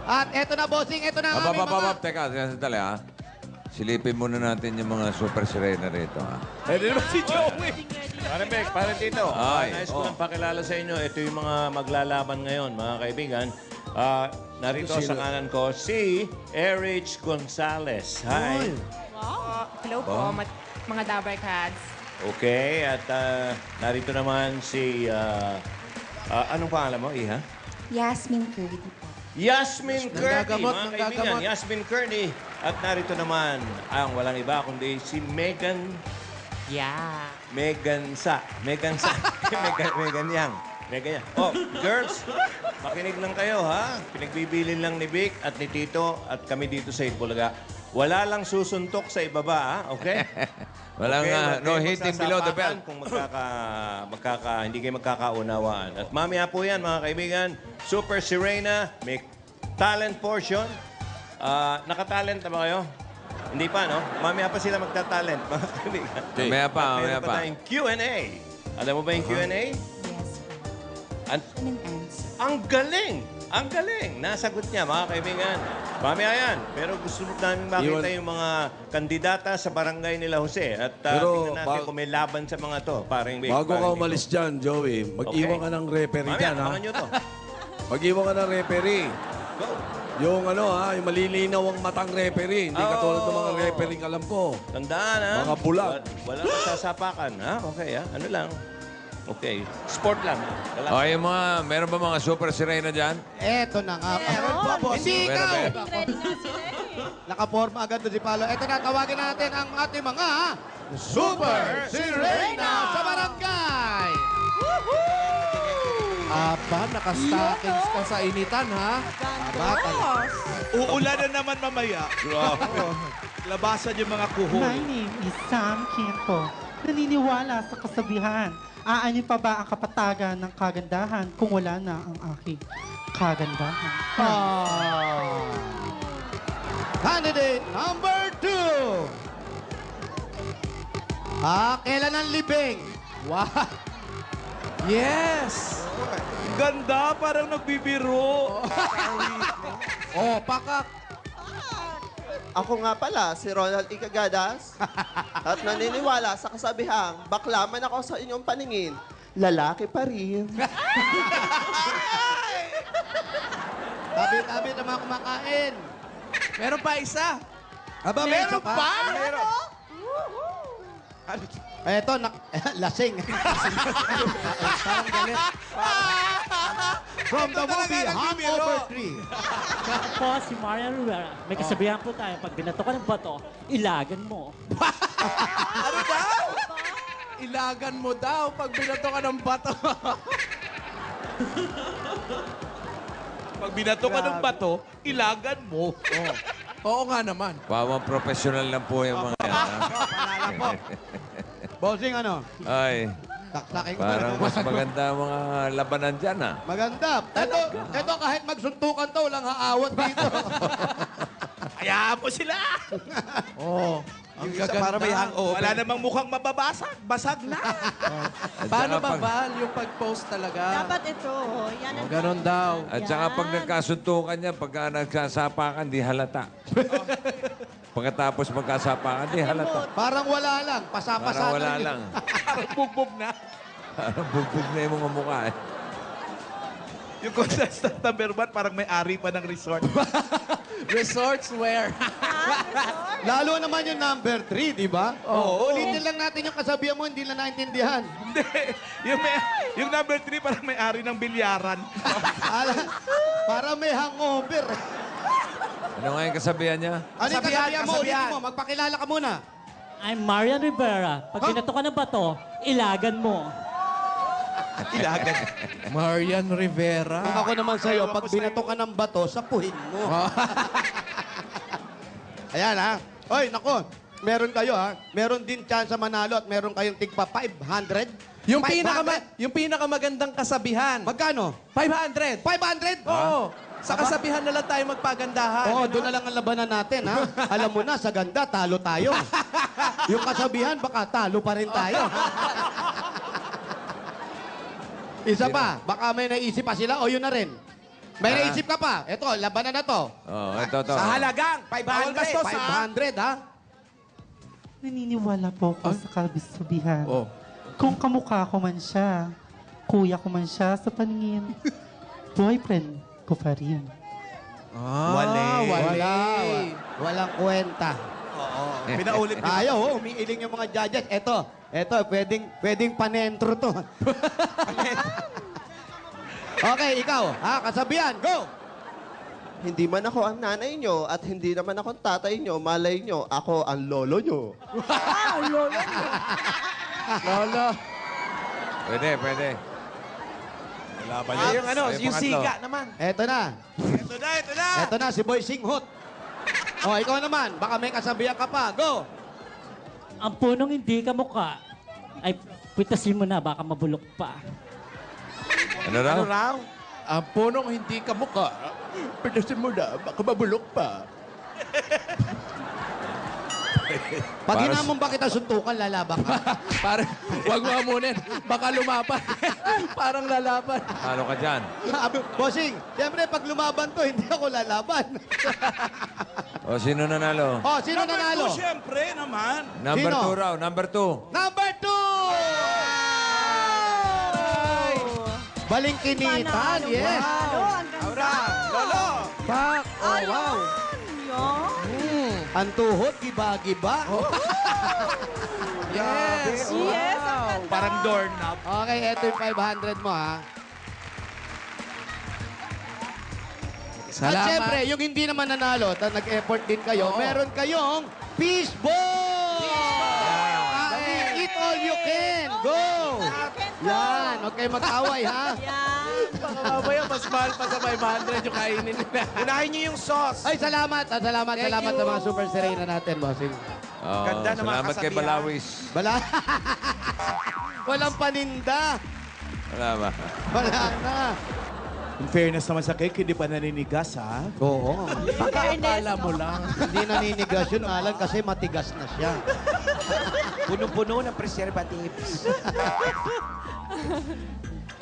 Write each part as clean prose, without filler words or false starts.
At eto na, bossing. Eto na ang aming mga... Teka, sandali ha. Silipin muna natin yung mga super sirena rito ha. Pwede naman si Joey. Parang Beck, parang dito. Ay, Nais ko lang pakilala sa inyo. Ito yung mga maglalaban ngayon, mga kaibigan. Narito sa kanan ko, si Erich Gonzalez. Hi. Wow. Hello po, mga Dabar Cats. Okay, at narito naman si... anong pangalan mo, Iha? Yasmin Curdy po. Yasmin Curdy, Nanggagamot, mga kaibigan. nanggagamot. Yasmin Curdy. At narito naman ang walang iba kundi si Megan... Yeah. Megan Sa. Megan Yang. Megan Yang. Oh, girls, makinig lang kayo, ha? Pinagbibilin lang ni Vic at ni Tito at kami dito sa Itbulaga. Wala lang susuntok sa ibaba, ha? Okay? Walang Okay, no huwag kayong hitting below the belt. Kung hindi kayo magkakaunawaan. At mamaya po yan, mga kaibigan. Super Sirena, may talent portion. Nakatalent na ba kayo? Hindi pa, no? Mamaya pa sila magta-talent, mga kaibigan. Mamaya pa, At meron mamaya pa. tayong Q&A. Alam mo ba yung Q&A? Yes po. Question and answer. Ang galing! Ang galing! Nasagot niya, mga kaibigan. Mamaya yan. Pero gusto namin makita yung mga kandidata sa barangay nila Jose. At Pero tingnan natin kung may laban sa mga to. Parang Bago ka umalis dyan, Joey, mag-iwan ka ng referee Mamaya, dyan, ha? abangan nyo to. Mag-iwan ka ng referee. Go! Yung yung malilinaw ang matang referee. Hindi katulad ng mga referee alam ko. Tandaan, ha? Mga bulag. Walang masasapakan, ha? Okay, ha? Ano lang? Okay. Sport lang. Wala. O, yung mga, meron ba mga super sirena dyan? Eto na nga. Meron pa, bossing. Hindi ikaw. Ready nga sila eh. Nakaporma agad to si Palo. Eto na, tawagin natin ang ating mga Super Sirena sa barangay. Aba, naka-stockings ka sa initan, ha? Uulan na naman mamaya. Labasan yung mga kuhol. My name is Sam Quinto. Naniniwala sa kasabihan. Aanyo pa ba ang kapatagan ng kagandahan kung wala na ang aking kagandahan? Candidate number 2. Kailan ang libing? Wow. Yes! Ganda, parang nagbibiro. Pakak. Ako nga pala, si Ronald Icagadas. At naniniwala sa kasabihang, bakla man ako sa inyong paningin, lalaki pa rin. Tabi-tabi na mga kumakain. Meron pa isa. Aba, meron pa? Meron. Eto, lasing. Parang galit. From the movie Hangover 3. Po, si Marian Rivera. May kasabihan po tayo, pag binato ka ng bato, ilagan mo. Ano daw? Ilagan mo daw pag binato ka ng bato. Pag binato ka ng bato, ilagan mo. Oo nga naman. Pawang professional lang po yung mga yan. ha? Palala po. Bossing ano? Ay, Saksakin ko parang na. mas maganda ang mga labanan dyan ha. Maganda. Ito kahit magsuntukan to, walang haawat dito. Hayaan mo sila. Ang gaganda. Para may hangover. Wala namang mukhang mababasag. Basag na. Paano At ba, saka Val, yung pag-post talaga? Dapat ito. Yan ang... Ganon daw. At saka pag nagkasuntukan niya, pagka nagsasapakan, di halata. Pagkatapos magkasapakan, di halata. Parang wala lang. Pasapasa Parang wala lang. Parang bugbog na. Parang bugbog na yung mga mukha eh. Yung contestant number 1, parang may-ari pa ng resort. Resorts where? Lalo naman yung number 3, di ba? Oo. Ulitin lang natin yung kasabihan mo, hindi na naintindihan. Hindi. Yung number 3, parang may-ari ng bilyaran. Para may hangover. Ano nga yung kasabihan niya? Ano yung kasabihan mo? Ulitin mo. Magpakilala ka muna. I'm Marian Rivera. Pag binato ka ng bato, ilagan mo. Ilagan. Marian Rivera. Kung ako naman sa'yo, pag binato ka ng bato, sapuhin mo. Ayan ha. Oy, nako. Meron kayo ha. Meron din chance sa manalo at meron kayong tigpa 500. Yung 500? pinakamagandang kasabihan. Magkano? 500. 500? Oo. Sa kasabihan na lang tayo magpagandahan. Oo, doon na lang ang labanan natin, ha? Alam mo na, sa ganda, talo tayo. Yung kasabihan, baka talo pa rin tayo. Isa pa, baka may naisip pa sila o yun na rin. May naisip ka pa. Ito, labanan na to. Oh, ito. Sa halagang 500, 500, ha? Naniniwala po ako sa kasabihan. Oh. Kung kamukha ko man siya, kuya ko man siya sa paningin, boyfriend ko pa rin. Walang kwenta. Pinaulit niyo. Ayaw, umiiling yung mga judges. Ito, pwedeng panentro to. Okay, ikaw, kasabihan, go! Hindi man ako ang nanay nyo at hindi naman ako ang tatay nyo, malay nyo, ako ang lolo nyo. Lolo. Pwede. Yung ano, Ay, yung pangatlo. siga naman. Ito na. Ito na, si Boy Singhot. O, ikaw naman, baka may kasabihan ka pa. Go! Ang punong hindi ka mukha, ay pitasin mo na, baka mabulok pa. Ano raw? Ano raw? Ang punong hindi ka mukha, pinasin mo na, baka mabulok pa. Pag Para- hinamon ba kita suntukan, lalaban ka? Parang, wag mo amunin. Baka lumapan. Parang lalaban. Ano ka dyan? Bossing, siyempre pag lumaban to, hindi ako lalaban. O, sino nanalo? O, sino nanalo? Siyempre naman. Number Sino? 2 raw, number 2. Number 2! Balingkinitan, yes. Aura, Lolo. Pak, oh, wow. Ang tuhod, giba-giba. Yes. Wow. Parang doorknob. Okay, eto yung 500 mo, ha? At Salamat. syempre, yung hindi naman nanalo, nag-effort din kayo, meron kayong fishball! Eat all you can. Go! Yan, huwag kayo mag-away, ha? Baka mamaya mas mahal pa sa 500 yung kainin nila. Unahin niyo yung sauce. Ay, salamat. Salamat sa mga super sirena natin, bossing. Oh, Ganda ng mga salamat kay kasabihan. Balawis. Wala. Walang paninda. Wala ba? Wala na. In fairness naman sa cake, hindi pa naninigas, ha? Oo. Akala mo lang. Hindi naninigas yun, Alan, kasi matigas na siya. Puno-puno ng preservatives.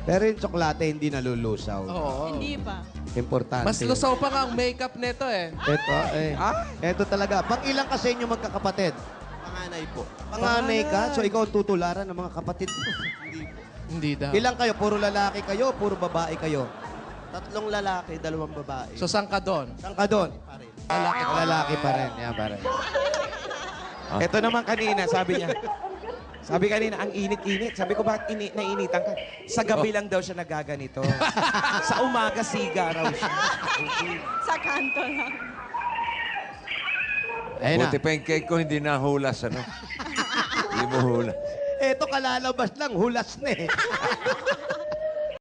Pero yung tsokolate hindi nalulusaw. Oo. Hindi pa. Importante. Mas lusaw pa nga ang makeup nito eh. Ito talaga. Pang ilang kasi inyo magkakapatid? Panganay po. Panganay ka, so ikaw ang tutularan ng mga kapatid mo. Hindi daw. Ilang kayo? Puro lalaki kayo? Puro babae kayo? 3 lalaki, 2 babae. So saan ka doon? Saan ka doon? Lalaki pa rin. Yan pa rin. Ito naman kanina, sabi niya. Sabi kanina, ang init-init. Sabi ko, bakit nainitan ka? Sa gabi lang daw siya nagaganito. Sa umaga, siga raw siya. Sa kanto lang. Ayun na. Buti pa yung cake ko, hindi nahulas, ano? Hindi mo hulas. Eto kalalabas lang, hulas na eh.